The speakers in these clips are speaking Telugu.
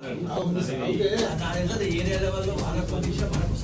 ఏరియా లెవెల్లో వాళ్ళ పొజిషన్ మనకు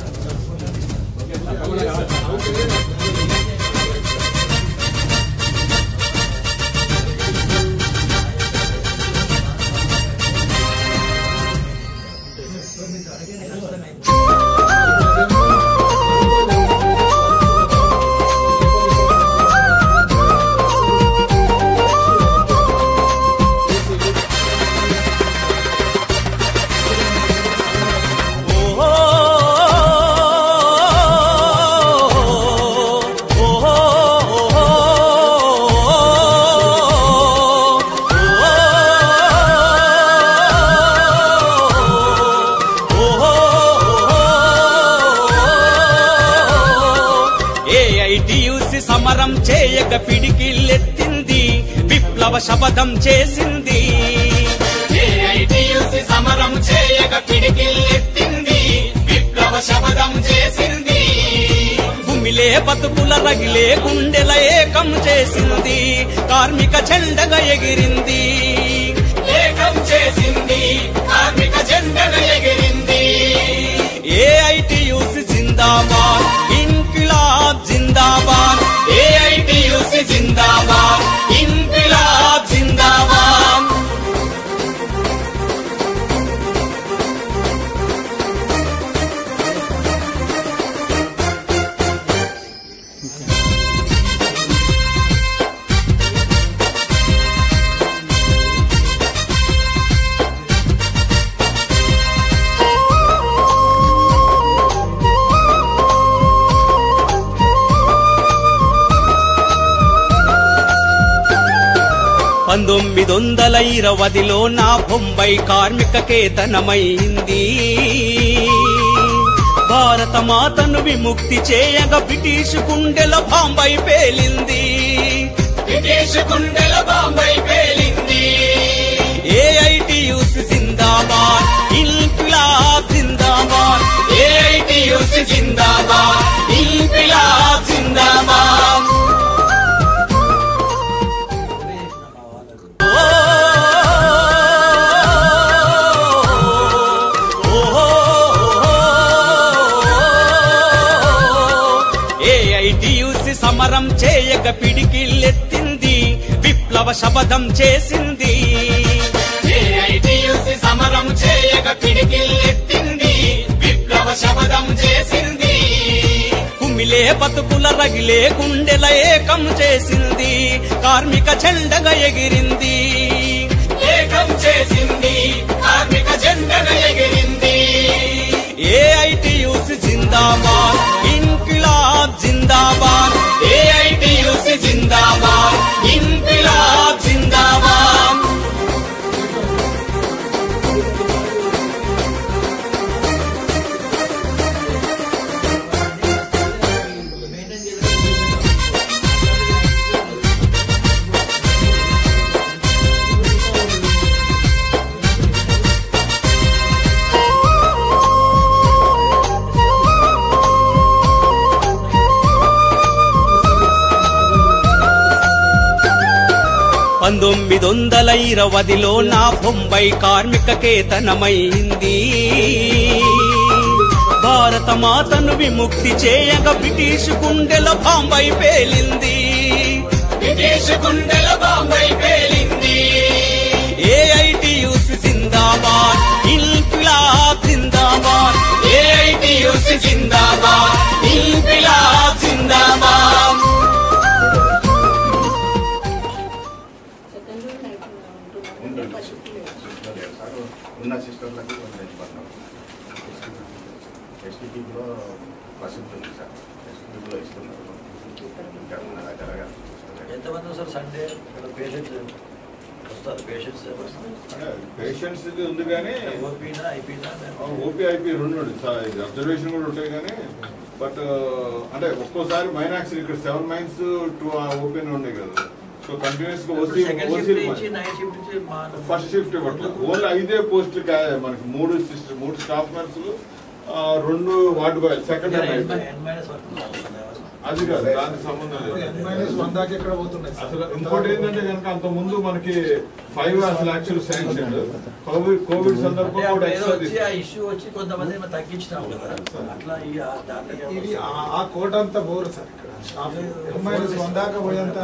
సమరం చేయక పిడికిల్లెత్తింది విప్లవ శపథం చేసింది ఏఐటియుసి సమరం చేయక పిడికిల్లెత్తింది విప్లవ శపథం చేసింది భూమిలే బతుకుల రగిలే గుండెల ఏకం చేసింది కార్మిక జెండగా ఎగిరింది ఏకం చేసింది కార్మిక జెండగా ఎగిరింది ఏఐటియుసి జిందాబాద్ ఇంక్విలాబ్ జిందాబాద్ ఏఐటియుసి జిందాబాద్ ఇంక్విలాబ్ జిందాబాద్ $1920లో నా బొంబాయి కార్మిక కేతనమైంది భారత మాతను విముక్తి చేయగా బ్రిటిష్ గుండెల బాంబాయి పేలింది బ్రిటిష్ గుండెల బాంబాయి పేలింది ఏఐటియుసి జిందాబాద్ ఇంక్విలాబ్ జిందాబాద్ ఏఐటియుసి జిందాబాద్ ఇంక్విలాబ్ జిందాబాద్ సమరం చేయక పిడికిల్లెత్తింది విప్లవ శపథం చేసింది ఏఐటియుసి సమరం చేయక పిడికిల్లెత్తింది విప్లవ శపథం చేసింది కుమిలే బతుకుల రగిలే గుండెల ఏకం చేసింది కార్మిక జెండగా ఎగిరింది ఏకం చేసింది కార్మిక జెండగా ఎగిరింది ఏఐటియుసి జిందాబాద్ ఇంక్విలాబ్ జిందాబాద్ ఏఐటియుసి జిందాబాద్ ఇంక్విలాబ్ జిందాబాద్ $1920లో నా బొంబాయి కార్మిక కేతనమైంది భారత మాతను విముక్తి చేయగా బ్రిటిష్ గుండెల బాంబాయి పేలింది బ్రిటిష్ గుండెల బాంబాయి పేలింది ఏఐటియుసి జిందాబాద్ ఇంక్విలాబ్ జిందాబాద్ ఏఐటియుసి జిందాబాద్ ఇంక్విలాబ్ జిందాబాద్ ఉన్న సిస్టర్లకు ఎస్టీపీలో ప్రసిద్ధి ఉంది సార్ ఎస్టీపీలో ఇస్తున్నారు ఇంకా మన దగ్గర ఎంతమంది వస్తారు సండే పేషెంట్స్ వస్తారు పేషెంట్స్ ఉంది కానీ ఓపీనా ఐపీనా ఓపీ ఐపీ రెండు అబ్జర్వేషన్ కూడా ఉంటాయి కానీ బట్ అంటే ఒక్కోసారి మైనాక్స్ ఇక్కడ 7 మైన్స్ 2 ఓపీనే ఉన్నాయి కదా సో కంటిన్యూస్ గా ఫస్ట్ షిఫ్ట్ ఓన్లీ 5 పోస్టులు మనకి 3 స్టాఫ్ నర్సులు 2 వార్డు బాయ్లు సెకండ్ అది కాదు, దానికి సంబంధం లేదు. అసలు ఇంకోటి ఏంటంటే కనుక అంత ముందు మనకి 5 అసలు యాక్చువల్ శాంక్షన్ కోవిడ్ సందర్భంలో కూడా ఆ ఇష్యూ వచ్చి కొంతమంది తగ్గించినాం కదా అట్లా ఇది ఆ కోట అంతా బోరు సార్ ఇక్కడ. M-1 దాకా పోయేంత